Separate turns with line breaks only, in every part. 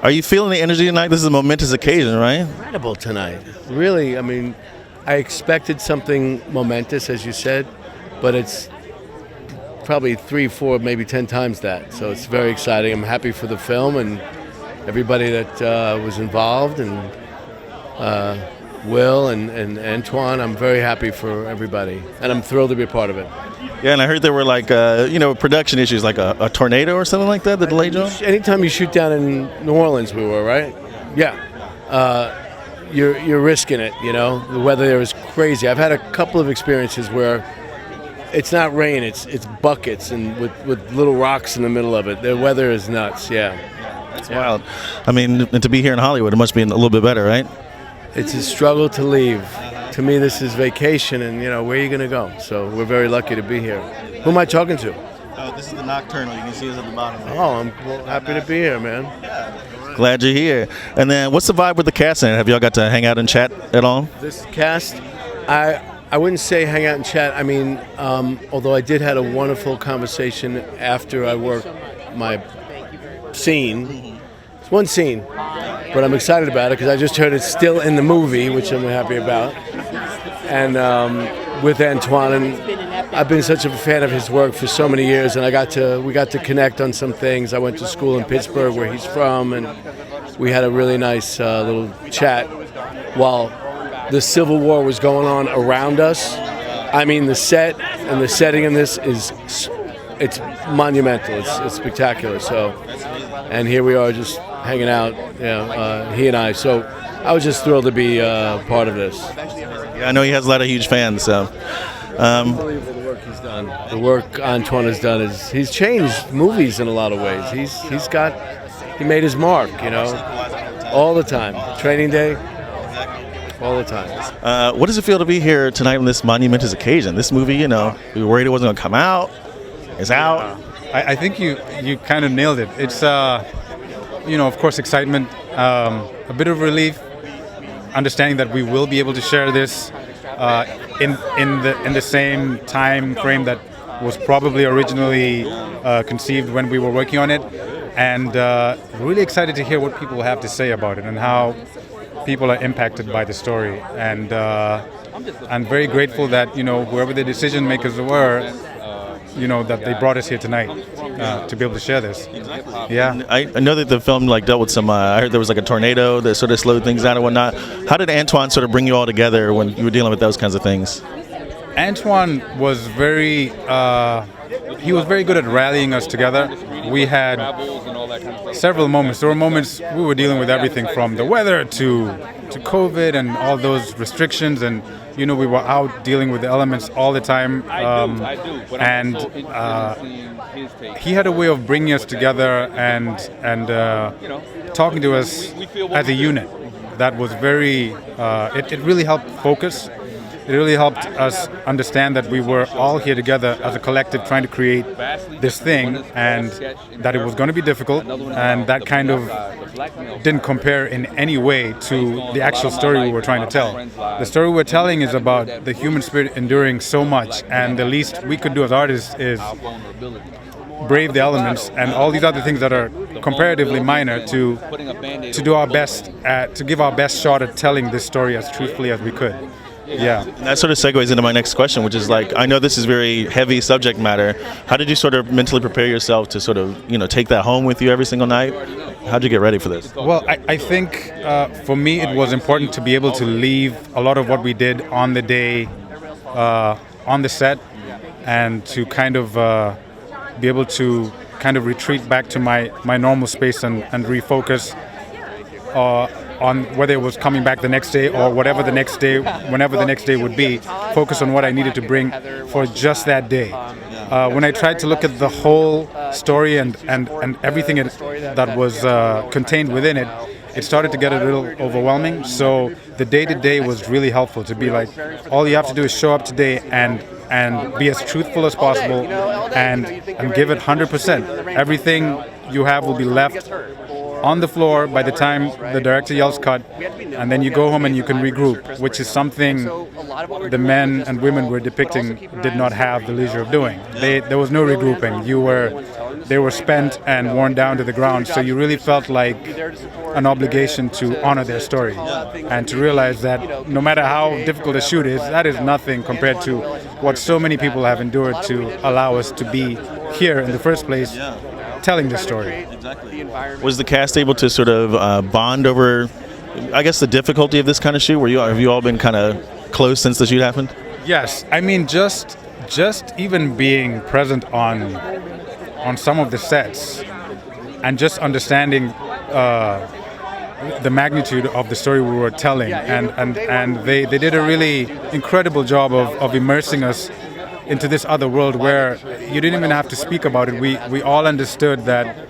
Are you feeling the energy tonight? This is a momentous occasion, right?
Incredible tonight. Really, I mean, I expected something momentous, as you said, but it's probably 3, 4, maybe 10 times that. So it's very exciting. I'm happy for the film and everybody that was involved, and Will and Antoine. I'm very happy for everybody, and I'm thrilled to be a part of it.
Yeah, and I heard there were like, production issues, like a tornado or something like that delayed you.
Anytime you shoot down in New Orleans, we were, right? Yeah. You're risking it, you know. The weather there is crazy. I've had a couple of experiences where it's not rain, it's buckets and with little rocks in the middle of it. The weather is nuts, yeah.
That's wild. I mean, and to be here in Hollywood, it must be a little bit better, right?
It's a struggle to leave. To me, this is vacation, and, where are you going to go? So we're very lucky to be here. Who am I talking to?
This is the Nocturnal. You can see us at the bottom.
Oh, I'm happy to be here, man.
Glad you're here. And then what's the vibe with the cast? Have y'all got to hang out and chat at all?
This cast, I wouldn't say hang out and chat. I mean, although I did have a wonderful conversation after I worked my scene. It's one scene, but I'm excited about it because I just heard it's still in the movie, which I'm happy about. And with Antoine, and I've been such a fan of his work for so many years, and we got to connect on some things. I went to school in Pittsburgh, where he's from, and we had a really nice little chat while the Civil War was going on around us. I mean, the set and the setting in this it's monumental. It's spectacular. So, and here we are just hanging out, he and I. So I was just thrilled to be part of this.
Yeah, I know he has a lot of huge fans. So,
unbelievable the work he's done. The work Antoine has done is he's changed movies in a lot of ways. He made his mark, all the time. Training Day, all the time.
What does it feel to be here tonight on this monumentous occasion? This movie, we were worried it wasn't going to come out. It's out.
I think you kind of nailed it. It's of course, excitement, a bit of relief, understanding that we will be able to share this in the same time frame that was probably originally conceived when we were working on it, and really excited to hear what people have to say about it and how people are impacted by the story. And I'm very grateful that whoever the decision makers were, that they brought us here tonight to be able to share this. Yeah.
I know that the film dealt with some, I heard there was like a tornado that sort of slowed things down and whatnot. How did Antoine sort of bring you all together when you were dealing with those kinds of things?
Antoine was very good at rallying us together. We had several moments. There were moments we were dealing with everything from the weather to COVID and all those restrictions, and we were out dealing with the elements all the time, and he had a way of bringing us together and talking to us as a unit that was very it really helped focus. It really helped us understand that we were all here together as a collective trying to create this thing, and that it was going to be difficult, and that kind of didn't compare in any way to the actual story we were trying to tell. The story we're telling is about the human spirit enduring so much, and the least we could do as artists is brave the elements and all these other things that are comparatively minor to do our best to give our best shot at telling this story as truthfully as we could. Yeah.
And that sort of segues into my next question, which is I know this is very heavy subject matter. How did you sort of mentally prepare yourself to sort of, take that home with you every single night? How did you get ready for this?
Well, I think for me it was important to be able to leave a lot of what we did on the day, on the set, and to kind of be able to kind of retreat back to my normal space and refocus on whether it was coming back the next day or whatever the next day, whenever the next day would be, focus on what I needed to bring for just that day. When I tried to look at the whole story and everything that was contained within it, it started to get a little overwhelming. So the day-to-day was really helpful to be like, all you have to do is show up today and be as truthful as possible and give it 100%. Everything you have will be left on the floor by the time the director yells cut, and then you go home and you can regroup, which is something the men and women we're depicting did not have the leisure of doing. There was no regrouping. They were spent and worn down to the ground, so you really felt like an obligation to honor their story and to realize that no matter how difficult a shoot is, that is nothing compared to what so many people have endured to allow us to be here in the first place telling this story.
Was the cast able to sort of bond over, I guess, the difficulty of this kind of shoot? Have you all been kind of close since the shoot happened?
Yes, I mean just even being present on some of the sets and just understanding the magnitude of the story we were telling, and they did a really incredible job of immersing us into this other world where you didn't even have to speak about it. We all understood that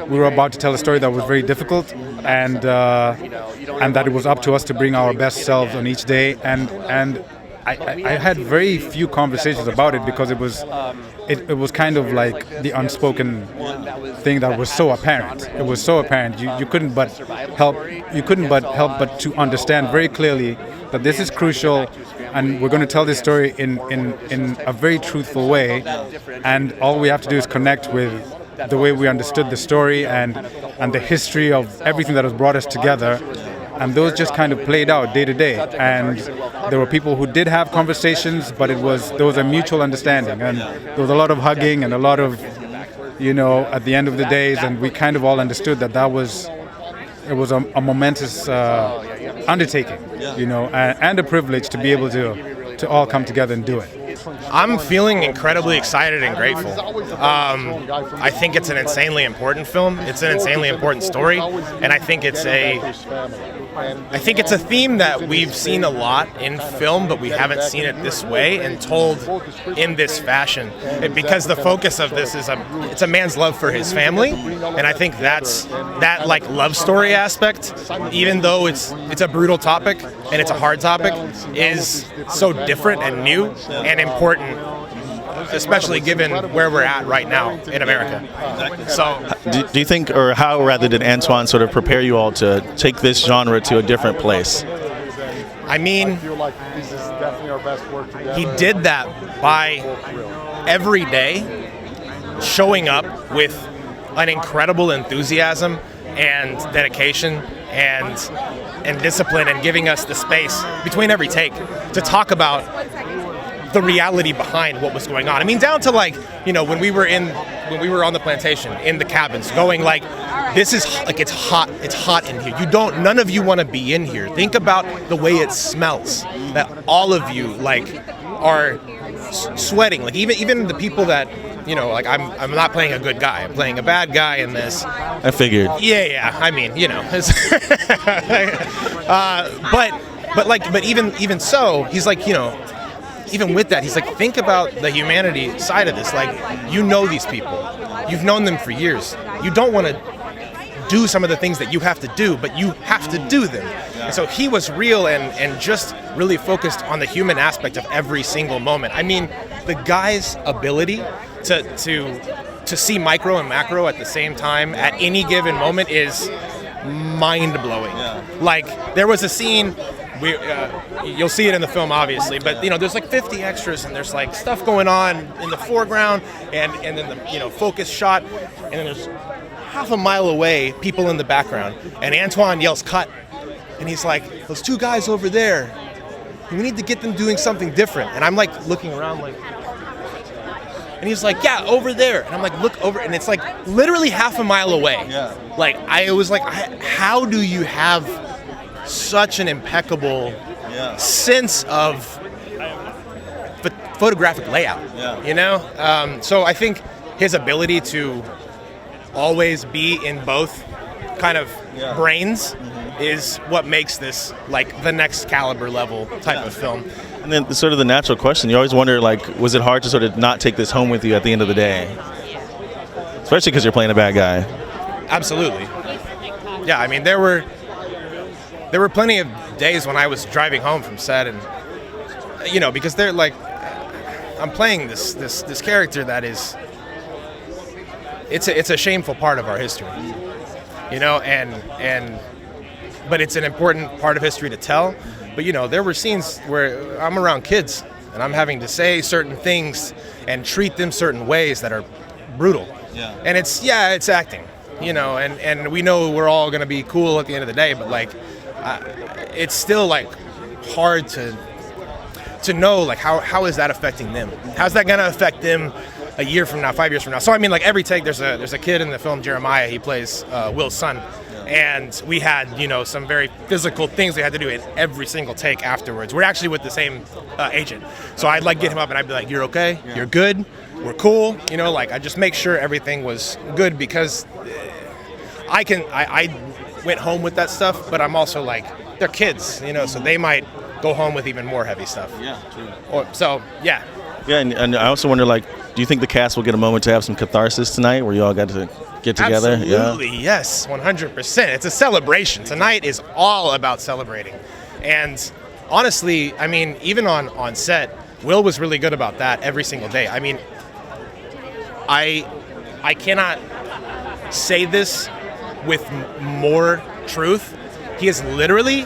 we were about to tell a story that was very difficult, and that it was up to us to bring our best selves on each day. And I had very few conversations about it because it was kind of like the unspoken thing that was so apparent. It was so apparent. You couldn't but help but to understand very clearly that this is crucial, and we're going to tell this story in a very truthful way, and all we have to do is connect with the way we understood the story and the history of everything that has brought us together. And those just kind of played out day to day. And there were people who did have conversations, but there was a mutual understanding, and there was a lot of hugging and a lot of, at the end of the days, and we kind of all understood that it was a momentous undertaking, and a privilege to be able to all come together and do it.
I'm feeling incredibly excited and grateful. I think it's an insanely important film. It's an insanely important story, and I think it's a theme that we've seen a lot in film, but we haven't seen it this way and told in this fashion. Because the focus of this is it's a man's love for his family, and I think that like love story aspect, even though it's a brutal topic and it's a hard topic, is so different and new and important, especially given where we're at right now in America. So,
do you think, or how rather, did Antoine sort of prepare you all to take this genre to a different place?
I mean, he did that by every day showing up with an incredible enthusiasm and dedication and discipline, and giving us the space between every take to talk about the reality behind what was going on. I mean, down to when we were on the plantation in the cabins, going like, this is like, it's hot in here. None of you want to be in here. Think about the way it smells. That all of you are sweating. Like even the people that I'm not playing a good guy. I'm playing a bad guy in this.
I figured.
Yeah. I mean, but even so, he's like, even with that, he's like, think about the humanity side of this. Like, these people. You've known them for years. You don't want to do some of the things that you have to do, but you have to do them. And so he was real and just really focused on the human aspect of every single moment. I mean, the guy's ability to see micro and macro at the same time at any given moment is mind-blowing. Like, there was a scene, you'll see it in the film obviously, but there's like 50 extras, and there's like stuff going on in the foreground, and then the focus shot, and then there's half a mile away people in the background, and Antoine yells cut, and he's like, those two guys over there, we need to get them doing something different. And I'm like looking around like, and he's like, yeah, over there. And I'm like, look over, and it's like literally half a mile away. Yeah. Like, I was like, how do you have such an impeccable sense of photographic layout? Yeah. So I think his ability to always be in both kind of brains is what makes this like the next caliber level type of film.
And then sort of the natural question, you always wonder, like, was it hard to sort of not take this home with you at the end of the day? Especially because you're playing a bad guy.
Absolutely. Yeah, I mean, there were plenty of days when I was driving home from set, and because they're like, I'm playing this character that is, it's a shameful part of our history, and but it's an important part of history to tell. But there were scenes where I'm around kids and I'm having to say certain things and treat them certain ways that are brutal. Yeah. And it's acting, and we know we're all going to be cool at the end of the day, but like it's still like hard to know like how is that affecting them? How's that going to affect them a year from now, 5 years from now? So I mean, like every take, there's a kid in the film, Jeremiah. He plays Will's son, and we had some very physical things we had to do in every single take afterwards. We're actually with the same agent, so I'd like get him up and I'd be like, "You're okay? Yeah. You're good? We're cool." Like I just make sure everything was good, because I went home with that stuff, but I'm also like, they're kids, so they might go home with even more heavy stuff. Yeah, true. Yeah.
Yeah, and I also wonder, like, do you think the cast will get a moment to have some catharsis tonight, where you all got to get together?
Absolutely, yeah? Yes, 100%. It's a celebration. Tonight is all about celebrating. And honestly, I mean, even on set, Will was really good about that every single day. I mean, I cannot say this with more truth. He is literally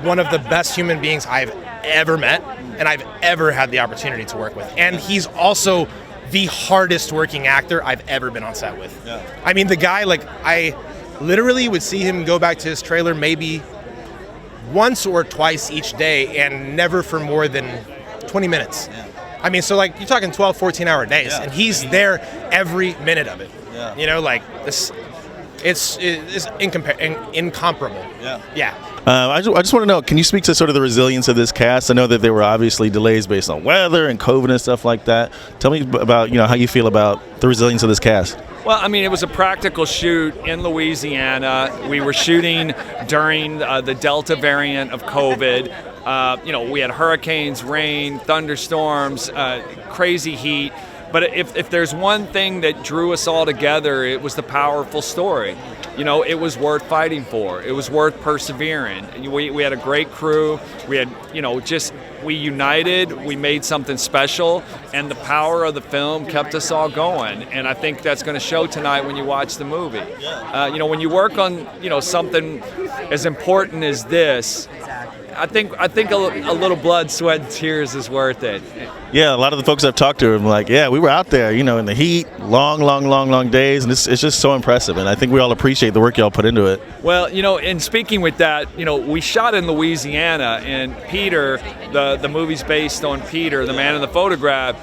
one of the best human beings I've ever met and I've ever had the opportunity to work with. And he's also the hardest working actor I've ever been on set with. Yeah. I mean, the guy, like, I literally would see him go back to his trailer maybe once or twice each day, and never for more than 20 minutes. Yeah. I mean, so like you're talking 12, 14-hour days, and he's there every minute of it. Yeah. Like this, it's incomparable. Yeah. Yeah.
I just want to know, can you speak to sort of the resilience of this cast? I know that there were obviously delays based on weather and COVID and stuff like that. Tell me about how you feel about the resilience of this cast.
Well, I mean, it was a practical shoot in Louisiana. We were shooting during the Delta variant of COVID. We had hurricanes, rain, thunderstorms, crazy heat. But if there's one thing that drew us all together, it was the powerful story. It was worth fighting for. It was worth persevering. We had a great crew. We had, we united. We made something special. And the power of the film kept us all going. And I think that's going to show tonight when you watch the movie. When you work on, something as important as this, I think a little blood, sweat, and tears is worth it.
Yeah, a lot of the folks I've talked to are like, yeah, we were out there, in the heat, long days, and it's just so impressive. And I think we all appreciate the work y'all put into it.
Well, in speaking with that, we shot in Louisiana, and Peter, the movie's based on Peter, the man in the photograph.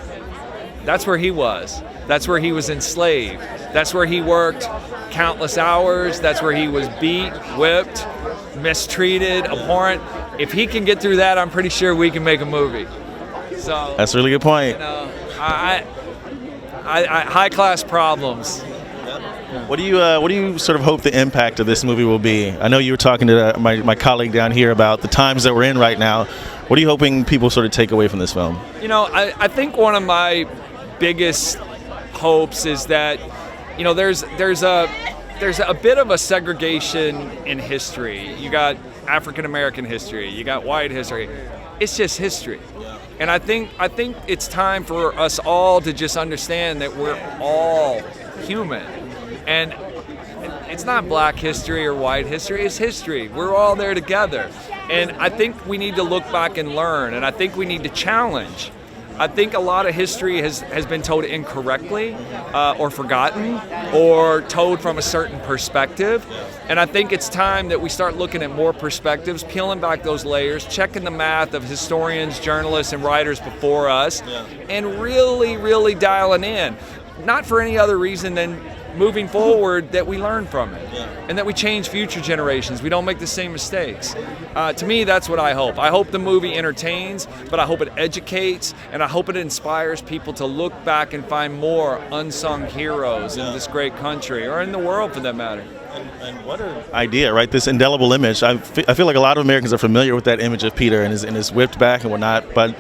That's where he was. That's where he was enslaved. That's where he worked countless hours. That's where he was beat, whipped, mistreated, abhorrent. If he can get through that, I'm pretty sure we can make a movie. So
that's a really good point.
I high class problems.
What do you sort of hope the impact of this movie will be? I know you were talking to my colleague down here about the times that we're in right now. What are you hoping people sort of take away from this film?
I think one of my biggest hopes is that there's a bit of a segregation in history. You got African American history, you got white history. It's just history. And I think it's time for us all to just understand that we're all human. And it's not black history or white history, it's history. We're all there together. And I think we need to look back and learn, and I think we need to challenge. I think a lot of history has been told incorrectly or forgotten or told from a certain perspective. And I think it's time that we start looking at more perspectives, peeling back those layers, checking the math of historians, journalists, and writers before us, and really, really dialing in. Not for any other reason than moving forward that we learn from it and that we change future generations. We don't make the same mistakes. To me, that's what I hope. I hope the movie entertains, but I hope it educates, and I hope it inspires people to look back and find more unsung heroes in this great country, or in the world for that matter.
And what an idea, right? This indelible image. I feel like a lot of Americans are familiar with that image of Peter and his whipped back and whatnot, but,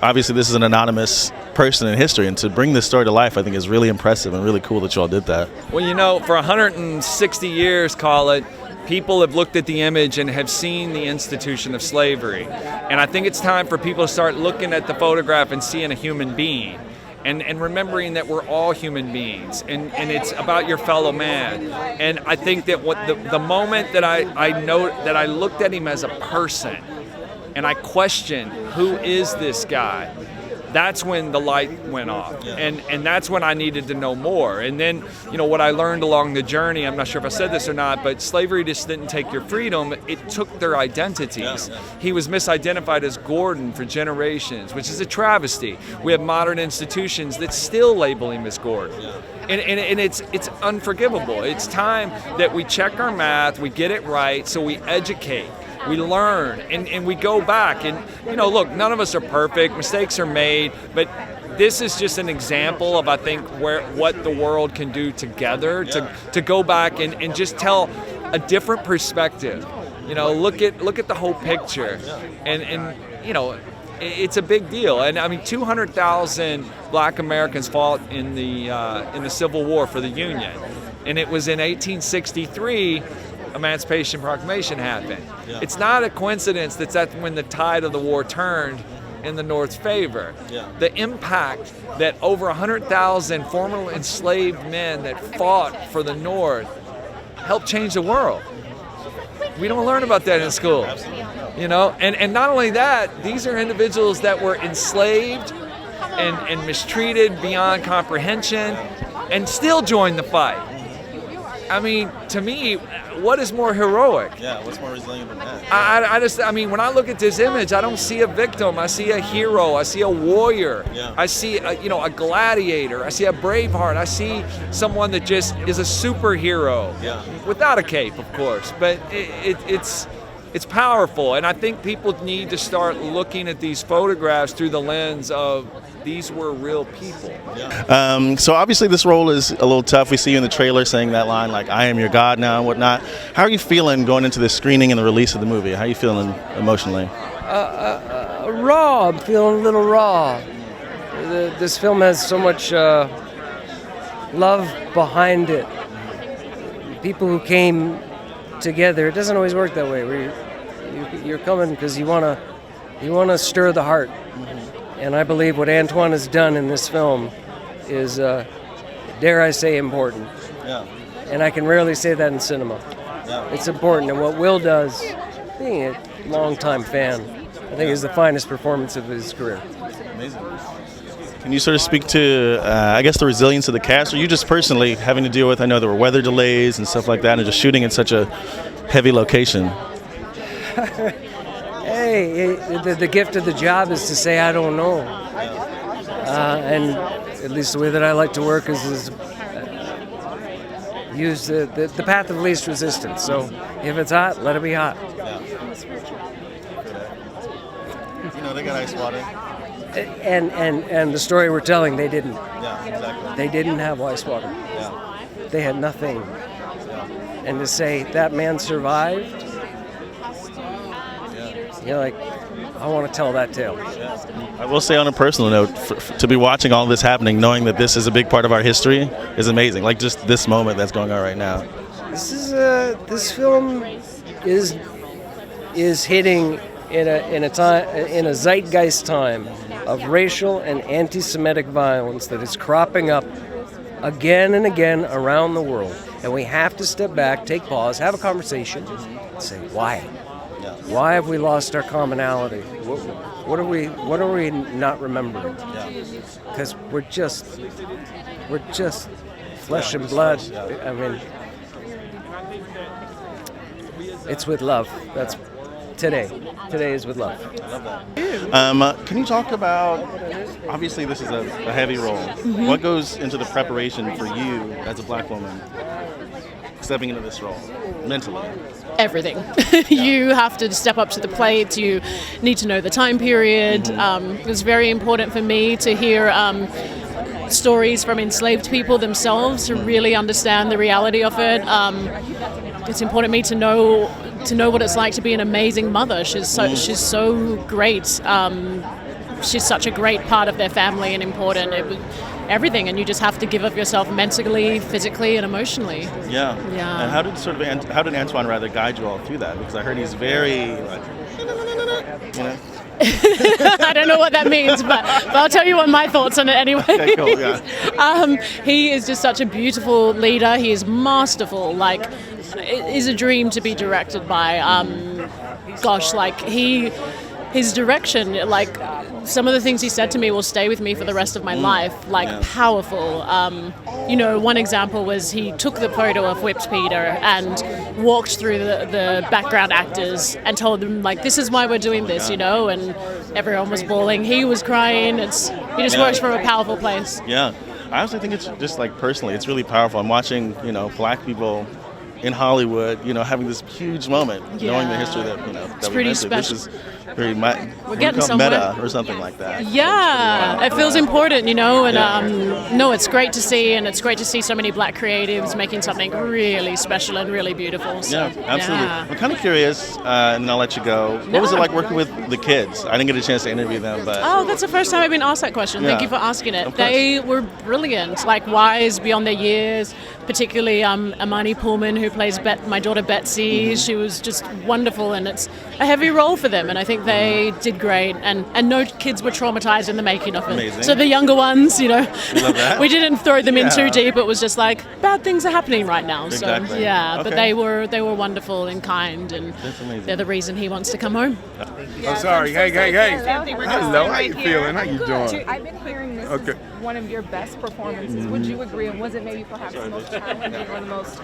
obviously this is an anonymous person in history, and to bring this story to life, I think, is really impressive and really cool that you all did that.
Well, for 160 years, call it, people have looked at the image and have seen the institution of slavery. And I think it's time for people to start looking at the photograph and seeing a human being. and remembering that we're all human beings, and it's about your fellow man. And I think that what the moment that I know that I looked at him as a person, and I questioned, who is this guy? That's when the light went off, and that's when I needed to know more. And then, what I learned along the journey, I'm not sure if I said this or not, but slavery just didn't take your freedom, it took their identities. He was misidentified as Gordon for generations, which is a travesty. We have modern institutions that still label him as Gordon. And it's unforgivable. It's time that we check our math, we get it right, so we educate. We learn, and we go back, and look, none of us are perfect, mistakes are made, but this is just an example of, I think, what the world can do together to go back and just tell a different perspective. Look at the whole picture, and it's a big deal. And I mean, 200,000 Black Americans fought in the Civil War for the Union, and it was in 1863. Emancipation Proclamation happened. It's not a coincidence that's when the tide of the war turned in the North's favor. The impact that over 100,000 formerly enslaved men that fought for the North helped change the world. We don't learn about that in school. And not only that, these are individuals that were enslaved and mistreated beyond comprehension and still joined the fight. I mean, to me, what is more heroic?
What's more resilient than that?
I mean, when I look at this image, I don't see a victim. I see a hero. I see a warrior. I see, a gladiator. I see a Braveheart. I see someone that just is a superhero. Without a cape, of course. But it's powerful. And I think people need to start looking at these photographs through the lens of, these were real people.
So obviously this role is a little tough. We see you in the trailer saying that line, like, I am your God now and whatnot. How are you feeling going into the screening and the release of the movie? How are you feeling emotionally?
Raw. I'm feeling a little raw. This film has so much love behind it. People who came together. It doesn't always work that way. You're coming because you want to stir the heart. And I believe what Antoine has done in this film is, dare I say, important. And I can rarely say that in cinema. It's important. And what Will does, being a longtime fan, I think is the finest performance of his career.
Amazing. Can you sort of speak to, I guess, the resilience of the cast, or you just personally having to deal with, I know there were weather delays and stuff like that, and just shooting in such a heavy location?
Hey, the gift of the job is to say I don't know, and at least the way that I like to work is use the path of least resistance. So if it's hot, let it be hot.
They got ice water.
And the story we're telling, they didn't.
Exactly.
They didn't have ice water. They had nothing. And to say that man survived. Like, I want to tell that tale.
I will say on a personal note, to be watching all this happening, knowing that this is a big part of our history, is amazing. Like, just this moment that's going on right now.
This film is hitting in a zeitgeist time of racial and anti-Semitic violence that is cropping up again and again around the world, and we have to step back, take pause, have a conversation, and say why. Why have we lost our commonality? What are we not remembering? Because we're just flesh and blood. I mean, it's with love. That's today. Today is with love.
I love that. Can you talk about? Obviously, this is a heavy role. Mm-hmm. What goes into the preparation for you as a Black woman stepping into this role mentally?
Everything. You have to step up to the plate. You need to know the time period. It was very important for me to hear stories from enslaved people themselves to really understand the reality of it. It's important to me to know what it's like to be an amazing mother. She's so great. She's such a great part of their family and important. Everything, and you just have to give of yourself mentally, physically, and emotionally. Yeah.
And how did Antoine rather guide you all through that? Because I heard he's very like,
I don't know what that means, but I'll tell you what my thoughts on it anyway.
Okay, cool, yeah.
He is just such a beautiful leader. He is masterful. Like, it is a dream to be directed by. Gosh, like his direction, like some of the things he said to me will stay with me for the rest of my life. Like, powerful. One example was he took the photo of Whipped Peter and walked through the background actors and told them, like, this is why we're doing this, and everyone was bawling. He was crying. He just works from a powerful place.
Yeah. I also think it's just like personally, it's really powerful. I'm watching, black people in Hollywood, having this huge moment, knowing the history that,
it's
that we
pretty
went through.
special.
This is very
we're getting somewhere.
meta or something like that.
Yeah, it feels important, and no, it's great to see, and it's great to see so many black creatives making something really special and really beautiful. So,
yeah, absolutely.
Yeah.
I'm kind of curious, and then I'll let you go. What was it like working with the kids? I didn't get a chance to interview them, but...
Oh, that's the first time I've been asked that question. Thank you for asking it. They were brilliant, like wise beyond their years, particularly Amani Pullman, who plays my daughter Betsy. She was just wonderful, and it's a heavy role for them, and I think they did great, and no kids were traumatized in the making of it.
Amazing.
So the younger ones,
We love that.
we didn't throw them in too deep. It was just like, bad things are happening right now.
Exactly.
So yeah,
Okay.
but they were wonderful and kind, and they're the reason he wants to come home.
Oh, sorry. Hey. Hello. How you
here.
feeling? How you doing?
I've been hearing this is one of your best performances. Would you agree? And was it maybe perhaps the most challenging or the most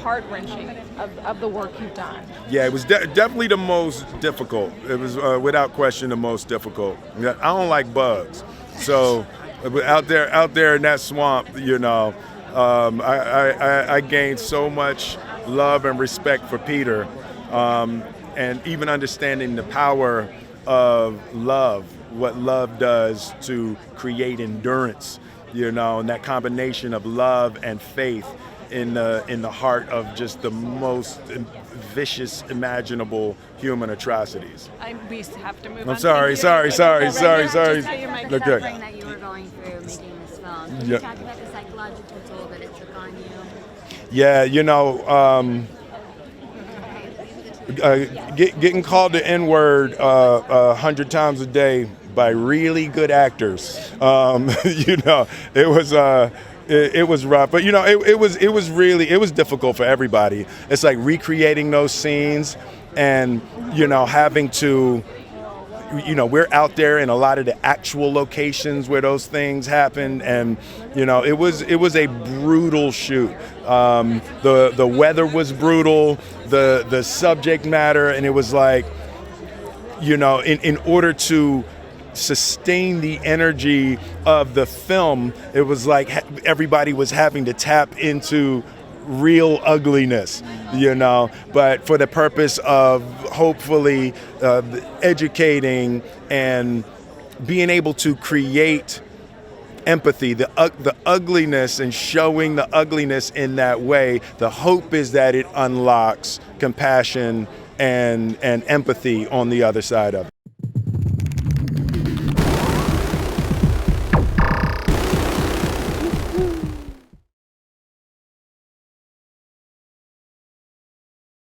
heart-wrenching of the work you've done?
Yeah, it was definitely the most difficult. It was without question the most difficult. I don't like bugs, so out there in that swamp, I gained so much love and respect for Peter, and even understanding the power of love, what love does to create endurance, and that combination of love and faith in the heart of just the most vicious imaginable human atrocities.
We have to move on.
I'm sorry.
Just how you're
Okay.
suffering that you were going through making this film. Can you
Yeah.
talk about the psychological toll that it took on you?
Yeah, getting called the N-word 100 times a day by really good actors. It was rough, but it was difficult for everybody. It's like recreating those scenes, and having to, we're out there in a lot of the actual locations where those things happen, and it was a brutal shoot. The weather was brutal, the subject matter, and it was like, in order to sustain the energy of the film, it was like everybody was having to tap into real ugliness, but for the purpose of hopefully educating and being able to create empathy, the ugliness, and showing the ugliness in that way. The hope is that it unlocks compassion and empathy on the other side of it.